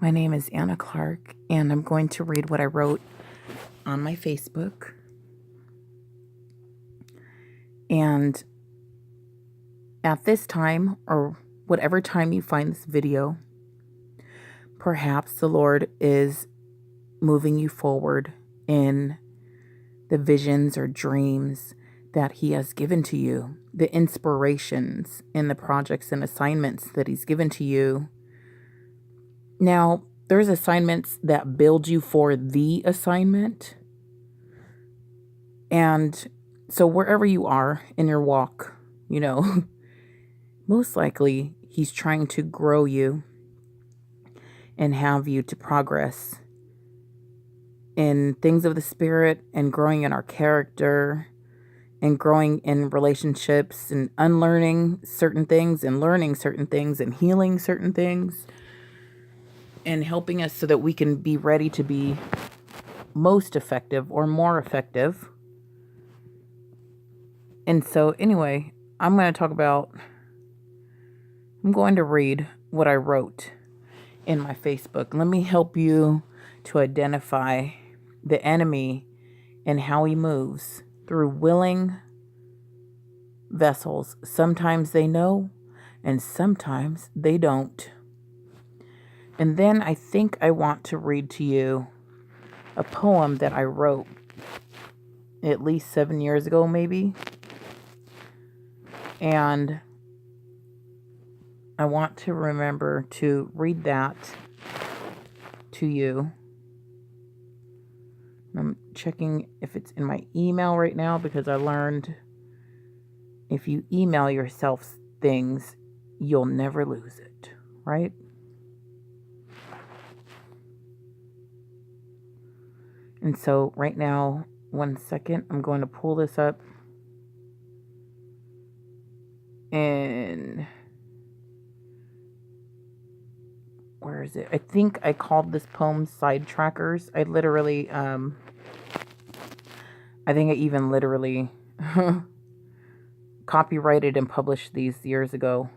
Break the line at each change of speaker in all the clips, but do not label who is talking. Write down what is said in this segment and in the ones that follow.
My name is Anna Clark, and I'm going to read what I wrote on my Facebook. And at this time, or whatever time you find this video, perhaps the Lord is moving you forward in the visions or dreams that He has given to you, the inspirations in the projects and assignments that He's given to you. Now, there's assignments that build you for the assignment. And so wherever you are in your walk, most likely He's trying to grow you and have you to progress in things of the Spirit and growing in our character and growing in relationships and unlearning certain things and learning certain things and healing certain things and helping us so that we can be ready to be most effective or more effective. And so anyway, I'm going to read what I wrote in my Facebook. Let me help you to identify the enemy and how he moves through willing vessels. Sometimes they know and sometimes they don't. And then I think I want to read to you a poem that I wrote at least 7 years ago, maybe. And I want to remember to read that to you. I'm checking if it's in my email right now because I learned if you email yourself things, you'll never lose it, right? And so right now, 1 second, I'm going to pull this up. And where is it? I think I called this poem Sidetrackers. I think I even literally copyrighted and published these years ago.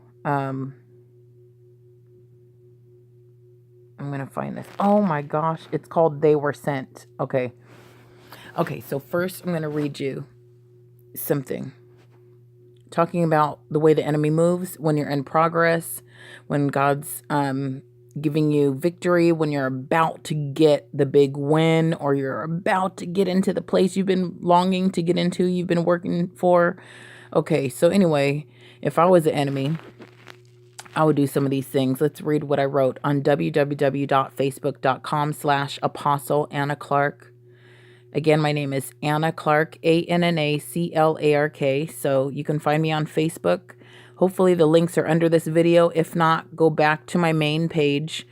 I'm going to find this. Oh my gosh. It's called They Were Sent. Okay. So first I'm going to read you something. Talking about the way the enemy moves when you're in progress, when God's giving you victory, when you're about to get the big win, or you're about to get into the place you've been longing to get into, you've been working for. Okay, so anyway, if I was the enemy, I would do some of these things. Let's read what I wrote on www.facebook.com/Apostle Anna Clark. Again, my name is Anna Clark, ANNACLARK. So you can find me on Facebook. Hopefully the links are under this video. If not, go back to my main page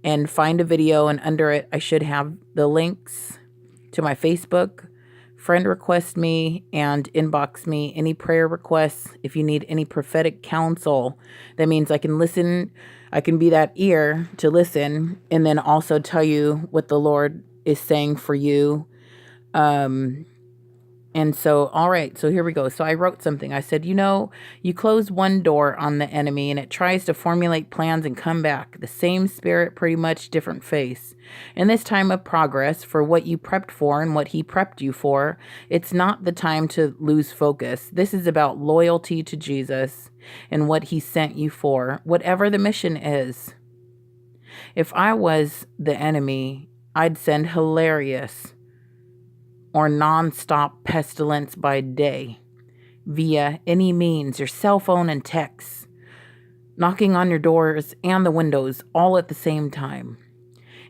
and find a video, and under it I should have the links to my Facebook. Friend request me and inbox me any prayer requests. If you need any prophetic counsel, that means I can listen. I can be that ear to listen and then also tell you what the Lord is saying for you. And so, all right, so here we go. So I wrote something. I said, you close one door on the enemy and it tries to formulate plans and come back. The same spirit, pretty much different face. In this time of progress for what you prepped for and what he prepped you for, it's not the time to lose focus. This is about loyalty to Jesus and what he sent you for, whatever the mission is. If I was the enemy, I'd send hilarious or non-stop pestilence by day, via any means, your cell phone and texts, knocking on your doors and the windows all at the same time.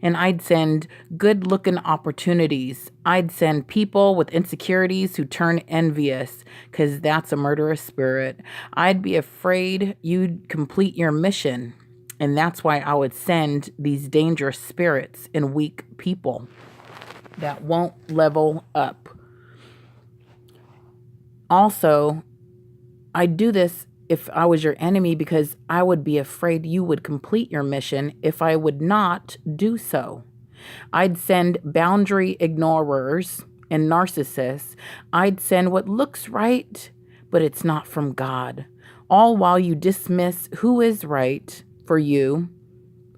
And I'd send good-looking opportunities. I'd send people with insecurities who turn envious, because that's a murderous spirit. I'd be afraid you'd complete your mission, and that's why I would send these dangerous spirits and weak people that won't level up. Also, I'd do this if I was your enemy because I would be afraid you would complete your mission if I would not do so. I'd send boundary ignorers and narcissists. I'd send what looks right, but it's not from God. All while you dismiss who is right for you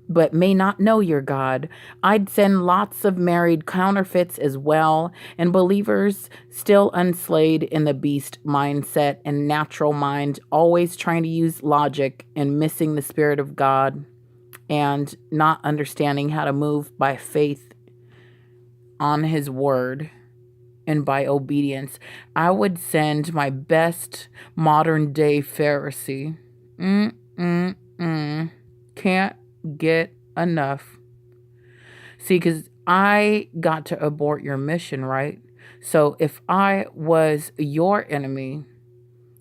but may not know your God. I'd send lots of married counterfeits as well, and believers still unslayed in the beast mindset and natural mind, always trying to use logic and missing the Spirit of God and not understanding how to move by faith on His word and by obedience. I would send my best modern day Pharisee. Can't get enough. See, because I got to abort your mission, right? So if I was your enemy,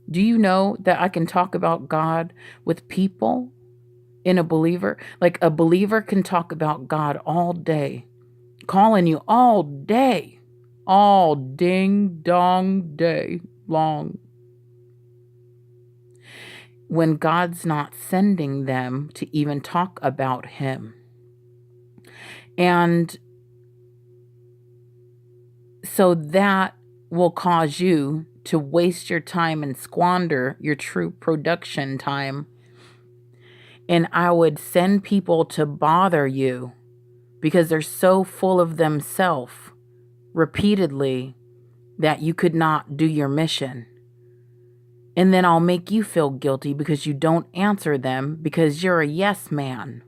do you know that I can talk about God with people in a believer? Like a believer can talk about God all day, calling you all day, all ding dong day long, when God's not sending them to even talk about Him. And so that will cause you to waste your time and squander your true production time. And I would send people to bother you because they're so full of themselves repeatedly that you could not do your mission. And then I'll make you feel guilty because you don't answer them because you're a yes man.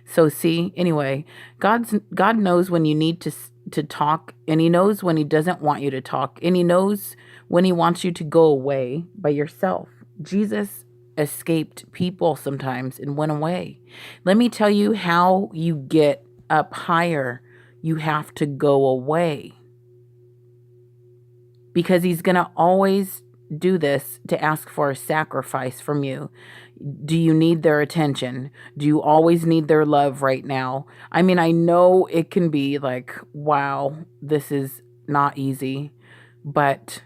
So see, anyway, God knows when you need to talk, and He knows when He doesn't want you to talk, and He knows when He wants you to go away by yourself. Jesus escaped people sometimes and went away. Let me tell you how you get up higher. You have to go away. Because He's going to always do this to ask for a sacrifice from you. Do you need their attention? Do you always need their love right now? I mean, I know it can be like, wow, this is not easy, but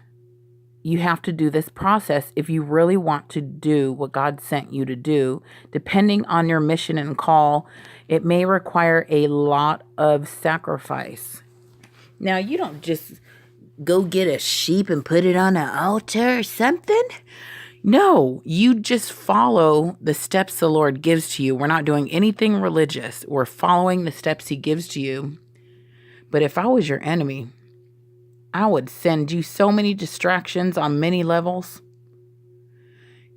you have to do this process if you really want to do what God sent you to do. Depending on your mission and call, it may require a lot of sacrifice. Now, you don't just go get a sheep and put it on an altar or something. No, you just follow the steps the Lord gives to you. We're not doing anything religious. We're following the steps He gives to you. But if I was your enemy, I would send you so many distractions on many levels.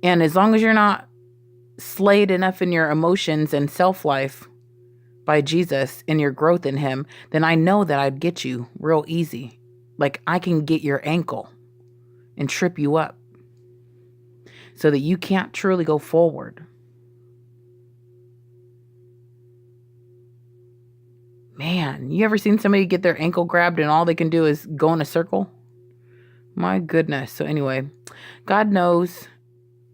And as long as you're not slayed enough in your emotions and self-life by Jesus and your growth in Him, then I know that I'd get you real easy. Like I can get your ankle and trip you up so that you can't truly go forward. Man, you ever seen somebody get their ankle grabbed and all they can do is go in a circle? My goodness. So anyway, God knows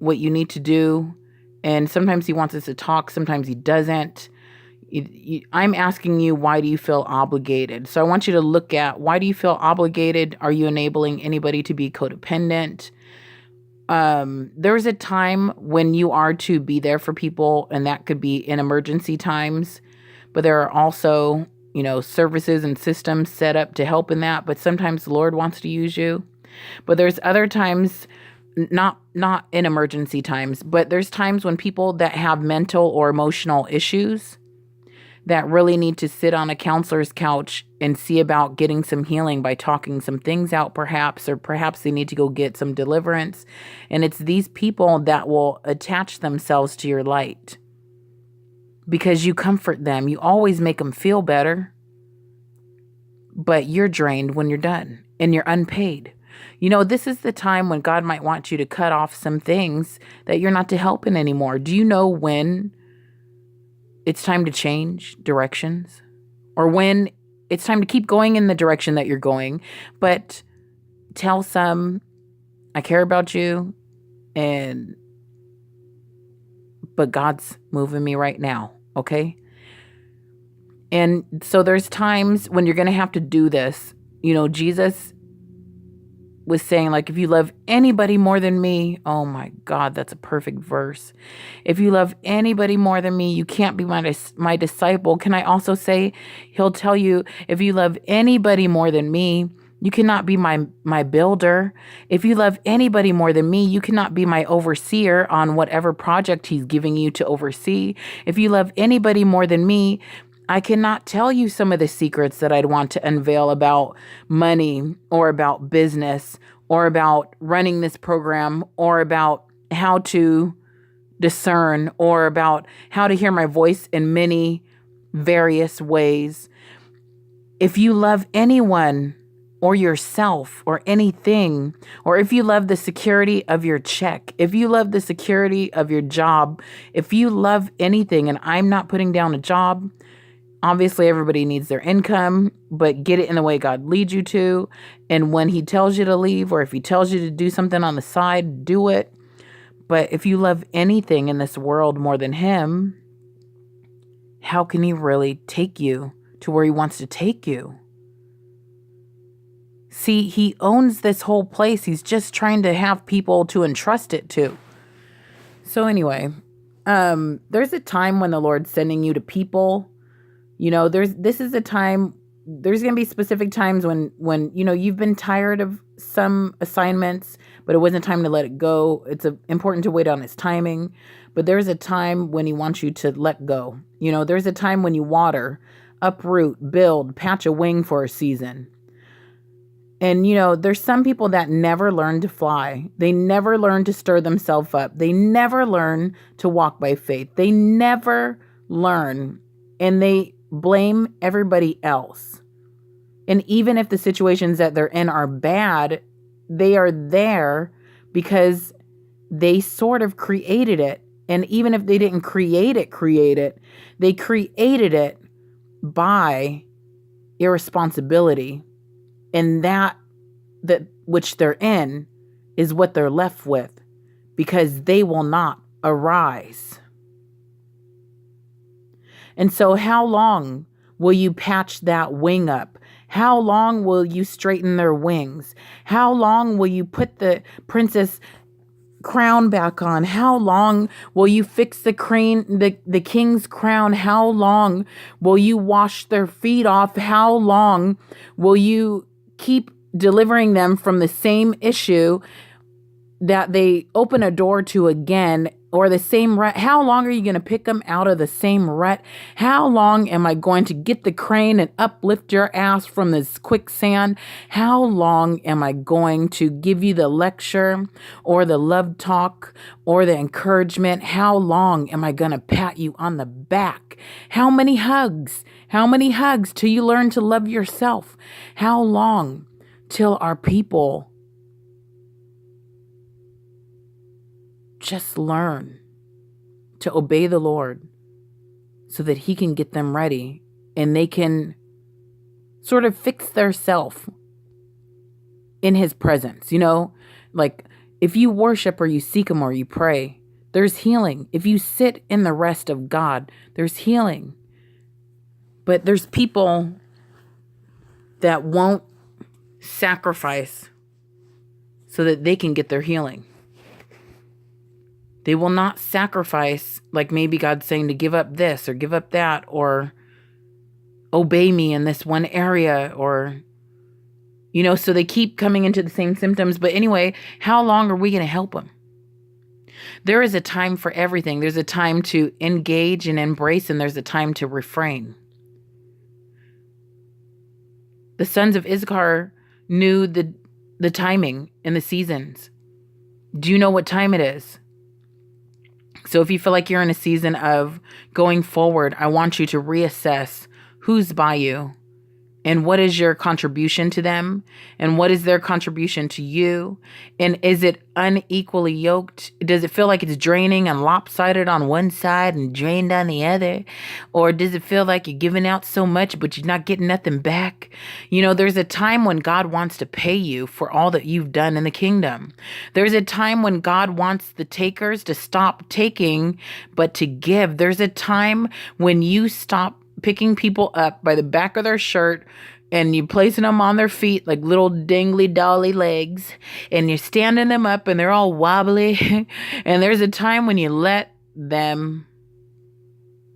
what you need to do. And sometimes He wants us to talk. Sometimes He doesn't. I'm asking you, why do you feel obligated? So I want you to look at, why do you feel obligated? Are you enabling anybody to be codependent? There's a time when you are to be there for people, and that could be in emergency times. But there are also, services and systems set up to help in that. But sometimes the Lord wants to use you. But there's other times, not in emergency times, but there's times when people that have mental or emotional issues that really need to sit on a counselor's couch and see about getting some healing by talking some things out, perhaps, or perhaps they need to go get some deliverance. And it's these people that will attach themselves to your light because you comfort them. You always make them feel better, but you're drained when you're done and you're unpaid. This is the time when God might want you to cut off some things that you're not to help in anymore. Do you know when it's time to change directions, or when it's time to keep going in the direction that you're going, but tell some, I care about you, but God's moving me right now, okay? And so there's times when you're going to have to do this. Jesus was saying, like, if you love anybody more than me, oh my God, that's a perfect verse. If you love anybody more than me, you can't be my disciple. Can I also say, He'll tell you, if you love anybody more than me, You cannot be my builder. If you love anybody more than me, you cannot be my overseer on whatever project he's giving you to oversee. If you love anybody more than me, I cannot tell you some of the secrets that I'd want to unveil about money or about business or about running this program or about how to discern or about how to hear my voice in many various ways. If you love anyone or yourself or anything, or if you love the security of your check, if you love the security of your job, if you love anything, and I'm not putting down a job, obviously everybody needs their income, but get it in the way God leads you to. And when he tells you to leave, or if he tells you to do something on the side, do it. But if you love anything in this world more than him, how can he really take you to where he wants to take you? See, he owns this whole place. He's just trying to have people to entrust it to. So anyway, there's a time when the Lord's sending you to people. This is a time, there's going to be specific times when you've been tired of some assignments, but it wasn't time to let it go. It's important to wait on his timing, but there's a time when he wants you to let go. There's a time when you water, uproot, build, patch a wing for a season. And, there's some people that never learn to fly. They never learn to stir themselves up. They never learn to walk by faith. They never learn, and they blame everybody else. And even if the situations that they're in are bad, they are there because they sort of created it. And even if they didn't create it, they created it by irresponsibility. And that which they're in is what they're left with, because they will not arise. And so how long will you patch that wing up? How long will you straighten their wings? How long will you put the princess crown back on? How long will you fix the king's crown? How long will you wash their feet off? How long will you keep delivering them from the same issue that they open a door to again, or the same rut? How long are you going to pick them out of the same rut? How long am I going to get the crane and uplift your ass from this quicksand? How long am I going to give you the lecture or the love talk or the encouragement? How long am I going to pat you on the back? How many hugs? How many hugs till you learn to love yourself? How long till our people just learn to obey the Lord so that he can get them ready and they can sort of fix their self in his presence? Like if you worship or you seek him or you pray, there's healing. If you sit in the rest of God, there's healing. But there's people that won't sacrifice so that they can get their healing. They will not sacrifice, like maybe God's saying to give up this or give up that or obey me in this one area, or, so they keep coming into the same symptoms. But anyway, how long are we going to help them? There is a time for everything. There's a time to engage and embrace, and there's a time to refrain. The sons of Issachar knew the timing and the seasons. Do you know what time it is? So if you feel like you're in a season of going forward, I want you to reassess who's by you and what is your contribution to them and what is their contribution to you. And is it unequally yoked? Does it feel like it's draining and lopsided on one side and drained on the other? Or does it feel like you're giving out so much, but you're not getting nothing back? There's a time when God wants to pay you for all that you've done in the kingdom. There's a time when God wants the takers to stop taking, but to give. There's a time when you stop picking people up by the back of their shirt and you placing them on their feet like little dingly dolly legs, and you're standing them up and they're all wobbly. And there's a time when you let them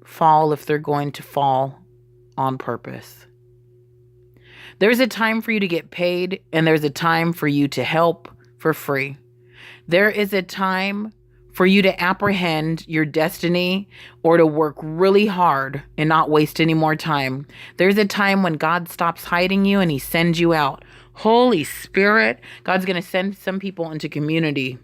fall if they're going to fall on purpose. There's a time for you to get paid, and there's a time for you to help for free. There is a time for you to apprehend your destiny or to work really hard and not waste any more time. There's a time when God stops hiding you and he sends you out. Holy Spirit, God's going to send some people into community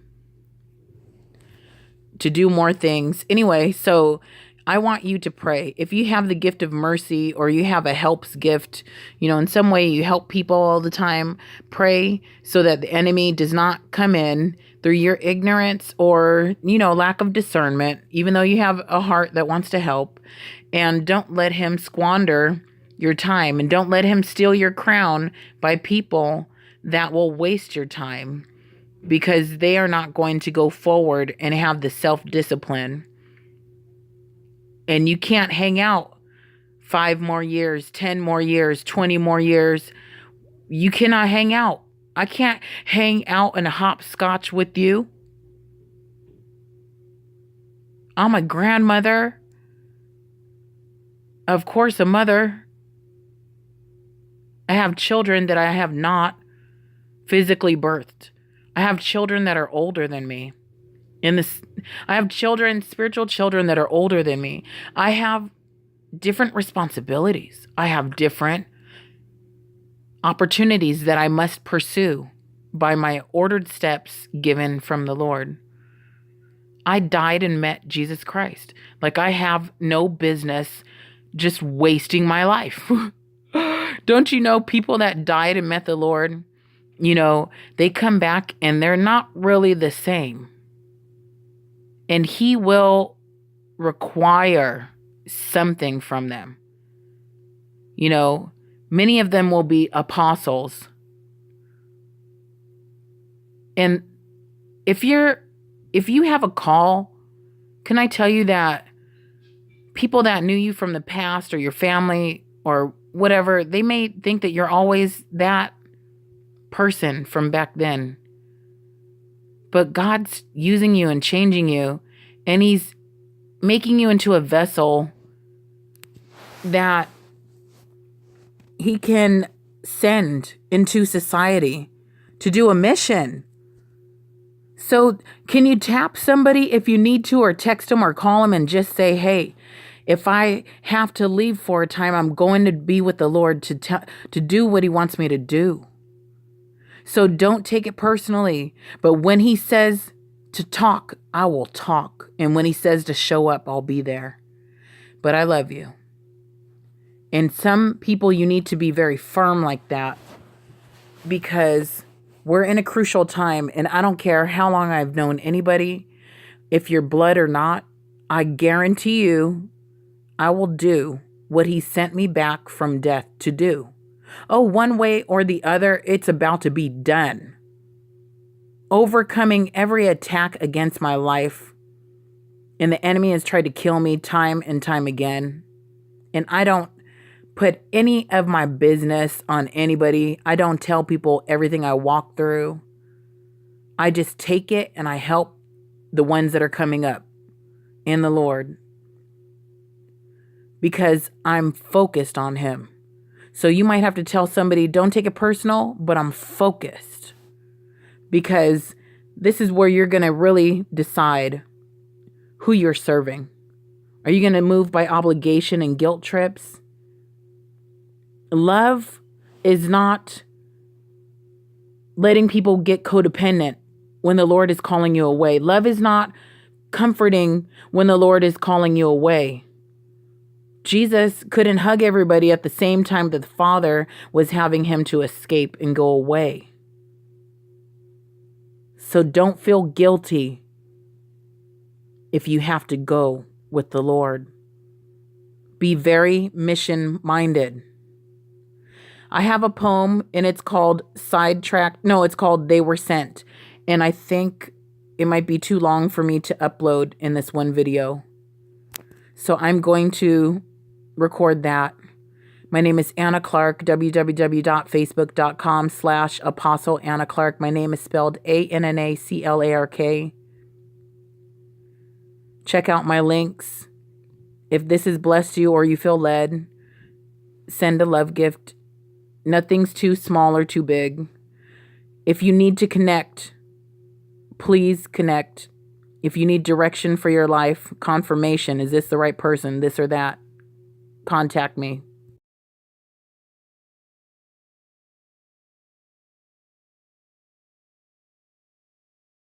to do more things. Anyway, so I want you to pray. If you have the gift of mercy or you have a helps gift, in some way you help people all the time, pray so that the enemy does not come in through your ignorance or, lack of discernment, even though you have a heart that wants to help. And don't let him squander your time, and don't let him steal your crown by people that will waste your time, because they are not going to go forward and have the self-discipline. And you can't hang out 5 more years, 10 more years, 20 more years. You cannot hang out. I can't hang out and hopscotch with you. I'm a grandmother. Of course, a mother. I have children that I have not physically birthed. I have children that are older than me. I have children, spiritual children that are older than me. I have different responsibilities. I have different opportunities that I must pursue by my ordered steps given from the Lord. I died and met Jesus Christ. Like, I have no business just wasting my life. Don't you know people that died and met the Lord, they come back and they're not really the same. And he will require something from them. Many of them will be apostles. And if you have a call, can I tell you that people that knew you from the past or your family or whatever, they may think that you're always that person from back then. But God's using you and changing you, and he's making you into a vessel that he can send into society to do a mission. So can you tap somebody if you need to, or text them or call them and just say, hey, if I have to leave for a time, I'm going to be with the Lord to do what he wants me to do. So don't take it personally. But when he says to talk, I will talk. And when he says to show up, I'll be there. But I love you. And some people, you need to be very firm like that, because we're in a crucial time. And I don't care how long I've known anybody, if you're blood or not, I guarantee you, I will do what he sent me back from death to do. Oh, one way or the other, it's about to be done. Overcoming every attack against my life. And the enemy has tried to kill me time and time again. And I don't put any of my business on anybody. I don't tell people everything I walk through. I just take it and I help the ones that are coming up in the Lord, because I'm focused on him. So you might have to tell somebody, don't take it personal, but I'm focused, because this is where you're going to really decide who you're serving. Are you going to move by obligation and guilt trips? Love is not letting people get codependent when the Lord is calling you away. Love is not comforting when the Lord is calling you away. Jesus couldn't hug everybody at the same time that the Father was having him to escape and go away. So don't feel guilty if you have to go with the Lord. Be very mission-minded. I have a poem and it's called it's called They Were Sent. And I think it might be too long for me to upload in this one video. So I'm going to record that. My name is Anna Clark, www.facebook.com/Apostle Anna Clark. My name is spelled ANNACLARK. Check out my links. If this has blessed you or you feel led, send a love gift Nothing's too small or too big. If you need to connect, please connect. If you need direction for your life, confirmation, is this the right person, this or that, contact me.